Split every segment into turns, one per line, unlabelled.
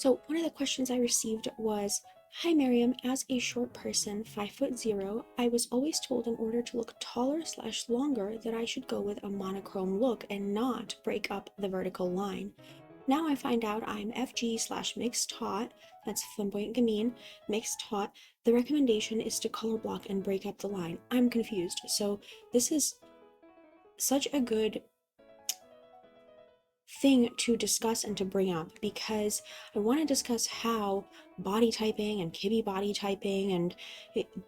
So one of the questions I received was, "Hi Miriam, as a short person, 5'0", I was always told in order to look taller slash longer that I should go with a monochrome look and not break up the vertical line. Now I find out I'm FG slash mixed taut, that's flamboyant gamine, mixed taut. The recommendation is to color block and break up the line. I'm confused." So this is such a good thing to discuss and to bring up because I want to discuss how body typing and Kibbe body typing and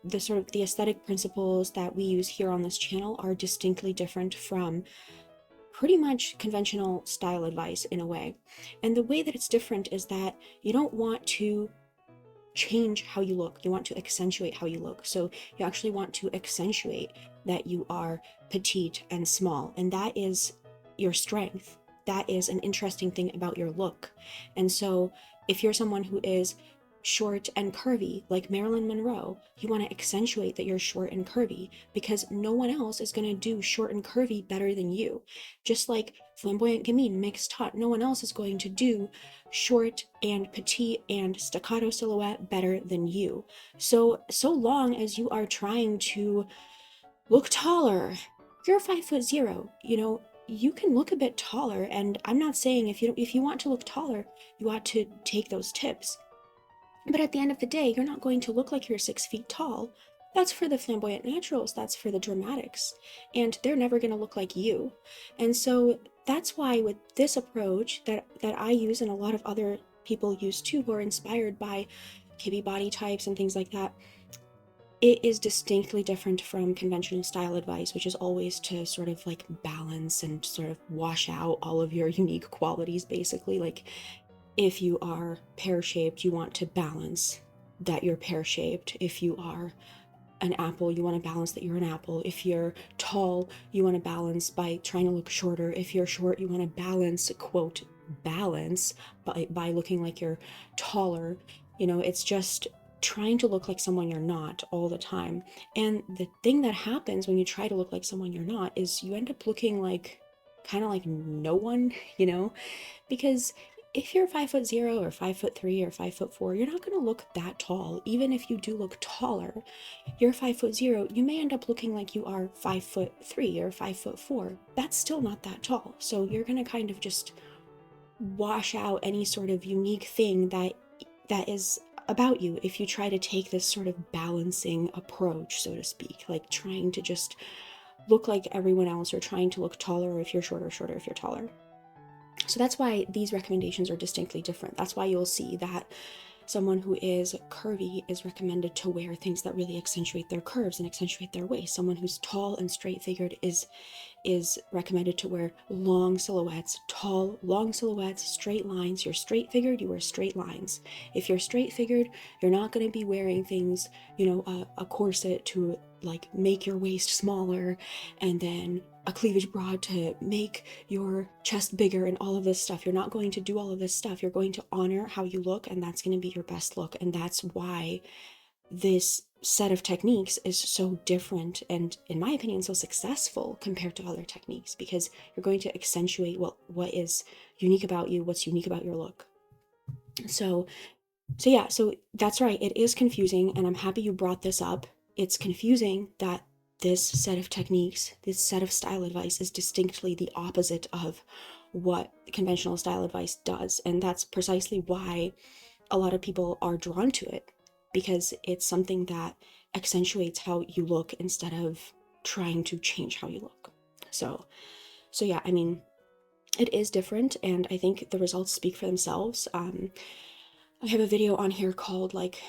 the sort of the aesthetic principles that we use here on this channel are distinctly different from pretty much conventional style advice in a way. And the way that it's different is that you don't want to change how you look, you want to accentuate how you look. So you actually want to accentuate that you are petite and small, and that is your strength. That is an interesting thing about your look. And so if you're someone who is short and curvy like Marilyn Monroe, you want to accentuate that you're short and curvy because no one else is going to do short and curvy better than you. Just like flamboyant gamine, mixed taut, no one else is going to do short and petite and staccato silhouette better than you. So long as you are trying to look taller, you're 5'0", you can look a bit taller. And I'm not saying if you want to look taller, you ought to take those tips. But at the end of the day, you're not going to look like you're 6 feet tall. That's for the flamboyant naturals, that's for the dramatics, and they're never going to look like you. And so that's why with this approach that I use and a lot of other people use too who are inspired by Kibbe body types and things like that, it is distinctly different from conventional style advice, which is always to sort of like balance and sort of wash out all of your unique qualities, basically. Like, if you are pear-shaped, you want to balance that you're pear-shaped. If you are an apple, you want to balance that you're an apple. If you're tall, you want to balance by trying to look shorter. If you're short, you want to balance, quote, balance by looking like you're taller. It's just trying to look like someone you're not all the time. And the thing that happens when you try to look like someone you're not is you end up looking like kind of like no one, because if you're 5'0" or 5'3" or 5'4", you're not going to look that tall. Even if you do look taller, you're 5'0", you may end up looking like you are 5'3" or 5'4". That's still not that tall. So you're going to kind of just wash out any sort of unique thing that is about you if you try to take this sort of balancing approach, so to speak, like trying to just look like everyone else or trying to look taller if you're shorter if you're taller. So that's why these recommendations are distinctly different. That's why you'll see that someone who is curvy is recommended to wear things that really accentuate their curves and accentuate their waist. Someone who's tall and straight-figured is recommended to wear long silhouettes, tall, long silhouettes, straight lines. You're straight-figured, you wear straight lines. If you're straight-figured, you're not going to be wearing things, a corset to like make your waist smaller and then a cleavage bra to make your chest bigger and all of this stuff. You're not going to do all of this stuff. You're going to honor how you look, and that's going to be your best look. And that's why this set of techniques is so different and, in my opinion, so successful compared to other techniques, because you're going to accentuate what is unique about you, what's unique about your look. So that's right. It is confusing, and I'm happy you brought this up. It's confusing that this set of techniques, this set of style advice is distinctly the opposite of what conventional style advice does. And that's precisely why a lot of people are drawn to it, because it's something that accentuates how you look instead of trying to change how you look. So yeah, I mean, it is different, and I think the results speak for themselves. I have a video on here called like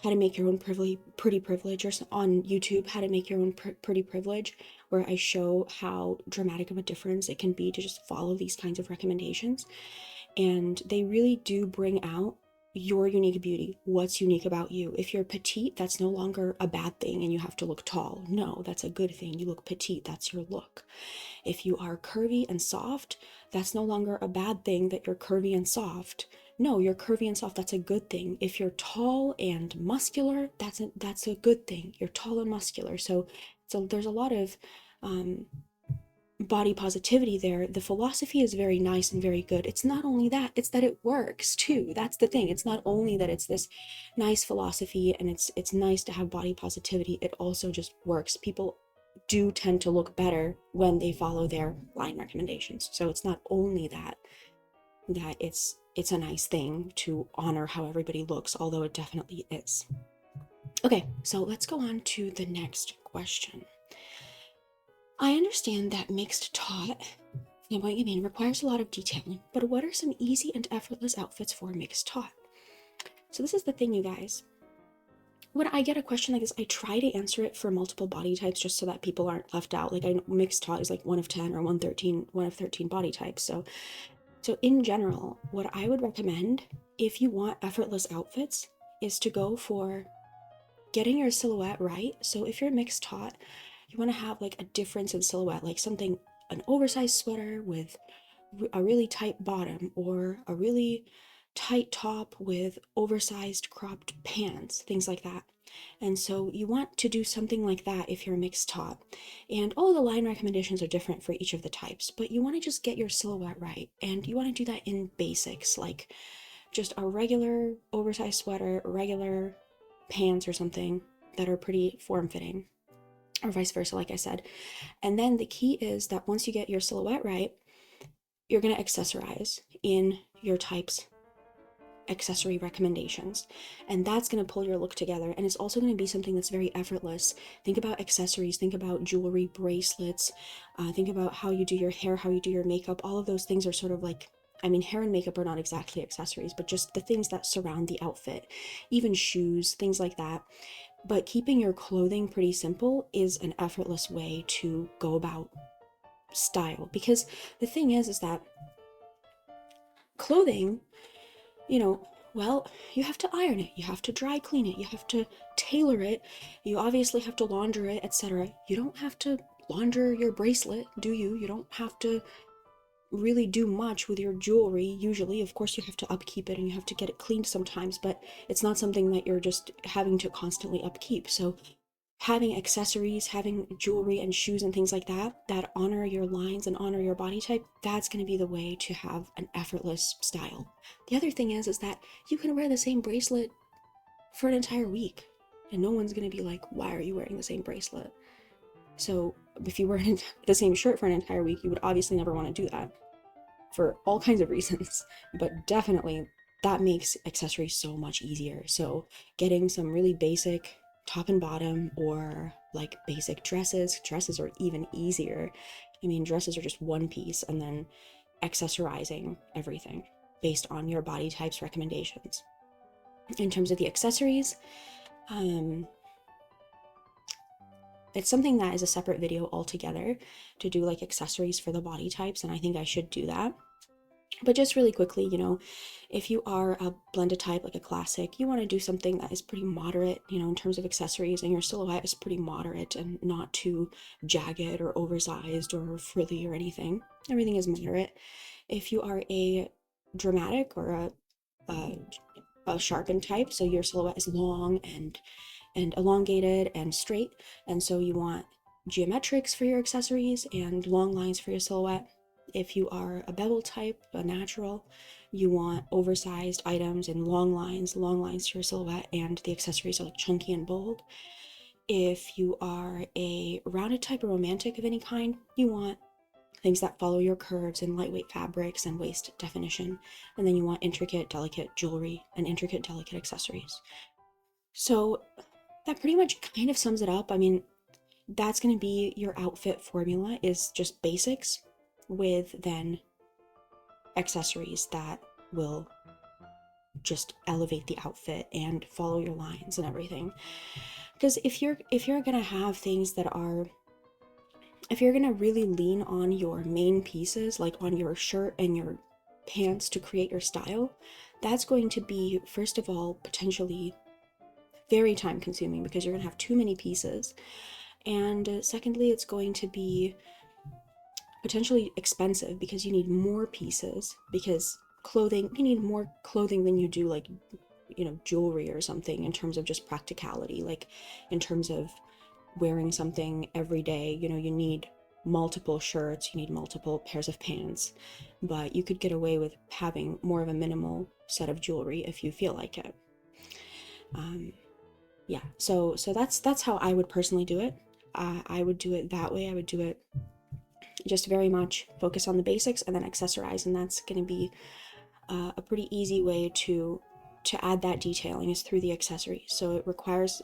how to make your own pretty privilege, or on YouTube, how to make your own pretty privilege, where I show how dramatic of a difference it can be to just follow these kinds of recommendations. And they really do bring out your unique beauty, what's unique about you. If you're petite, that's no longer a bad thing and you have to look tall. No, that's a good thing. You look petite, that's your look. If you are curvy and soft, that's no longer a bad thing that you're curvy and soft. No, you're curvy and soft, that's a good thing. If you're tall and muscular, that's a good thing. You're tall and muscular. So there's a lot of body positivity there, the philosophy is very nice and very good. It's not only that, it's that it works too. That's the thing. It's not only that it's this nice philosophy and it's nice to have body positivity, it also just works. People do tend to look better when they follow their line recommendations. So it's not only that it's a nice thing to honor how everybody looks, although it definitely is. Okay, so let's go on to the next question. I understand that mixed taut, and what you mean, requires a lot of detailing, but what are some easy and effortless outfits for mixed taut? So this is the thing, you guys. When I get a question like this, I try to answer it for multiple body types just so that people aren't left out. Like, I know mixed taut is like 1 of 10 or 1 of 13 body types. So in general, what I would recommend if you want effortless outfits is to go for getting your silhouette right. So if you're mixed taut, you want to have like a difference in silhouette, like something, an oversized sweater with a really tight bottom, or a really tight top with oversized cropped pants, things like that. And so you want to do something like that if you're mixed taut. And all the line recommendations are different for each of the types, but you want to just get your silhouette right. And you want to do that in basics, like just a regular oversized sweater, regular pants or something that are pretty form-fitting, or vice versa, like I said. And then the key is that once you get your silhouette right, you're going to accessorize in your type's accessory recommendations, and that's going to pull your look together. And it's also going to be something that's very effortless. Think about accessories, think about jewelry, bracelets, think about how you do your hair, how you do your makeup. All of those things are sort of like, I mean, hair and makeup are not exactly accessories, but just the things that surround the outfit, even shoes, things like that. But keeping your clothing pretty simple is an effortless way to go about style, because the thing is that clothing, well, you have to iron it, you have to dry clean it, you have to tailor it, you obviously have to launder it, etc. You don't have to launder your bracelet, do you? You don't have to really do much with your jewelry usually. Of course you have to upkeep it and you have to get it cleaned sometimes, but it's not something that you're just having to constantly upkeep. So having accessories, having jewelry and shoes and things like that honor your lines and honor your body type, that's going to be the way to have an effortless style. The other thing is that you can wear the same bracelet for an entire week and no one's going to be like, why are you wearing the same bracelet? So if you wear the same shirt for an entire week, you would obviously never want to do that for all kinds of reasons, but definitely that makes accessories so much easier. So getting some really basic top and bottom, or like basic dresses are even easier. I mean, dresses are just one piece, and then accessorizing everything based on your body type's recommendations. In terms of the accessories, it's something that is a separate video altogether to do like accessories for the body types, and I think I should do that. But just really quickly, if you are a blended type, like a classic, you want to do something that is pretty moderate, in terms of accessories, and your silhouette is pretty moderate and not too jagged or oversized or frilly or anything. Everything is moderate. If you are a dramatic or a sharpened type, so your silhouette is long and elongated and straight, and so you want geometrics for your accessories and long lines for your silhouette. If you are a bevel type, a natural, you want oversized items and long lines to your silhouette, and the accessories are like chunky and bold. If you are a rounded type, or romantic of any kind, you want things that follow your curves and lightweight fabrics and waist definition. And then you want intricate, delicate jewelry and intricate, delicate accessories. So that pretty much kind of sums it up. I mean, that's going to be your outfit formula, is just basics with then accessories that will just elevate the outfit and follow your lines and everything. Because if you're gonna have things that are, if you're gonna really lean on your main pieces, like on your shirt and your pants to create your style, that's going to be, first of all, potentially very time consuming because you're gonna have too many pieces, and secondly, it's going to be potentially expensive because you need more pieces, because clothing, you need more clothing than you do like, jewelry or something, in terms of just practicality. Like in terms of wearing something every day, you need multiple shirts, you need multiple pairs of pants, but you could get away with having more of a minimal set of jewelry if you feel like it. Yeah, so that's how I would personally do it. I would do it that way. I would do it just very much focus on the basics and then accessorize, and that's going to be a pretty easy way to add that detailing is through the accessories. So it requires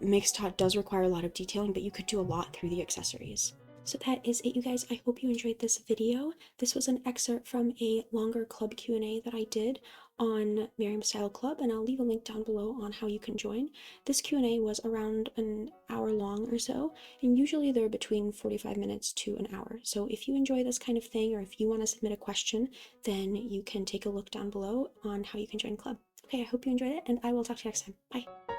mixed tot does require a lot of detailing, but you could do a lot through the accessories. So that is it, you guys. I hope you enjoyed this video. This was an excerpt from a longer club Q&A that I did on Miriam Style Club, and I'll leave a link down below on how you can join. This Q&A was around an hour long or so, and usually they're between 45 minutes to an hour. So if you enjoy this kind of thing, or if you want to submit a question, then you can take a look down below on how you can join club. Okay, I hope you enjoyed it, and I will talk to you next time. Bye.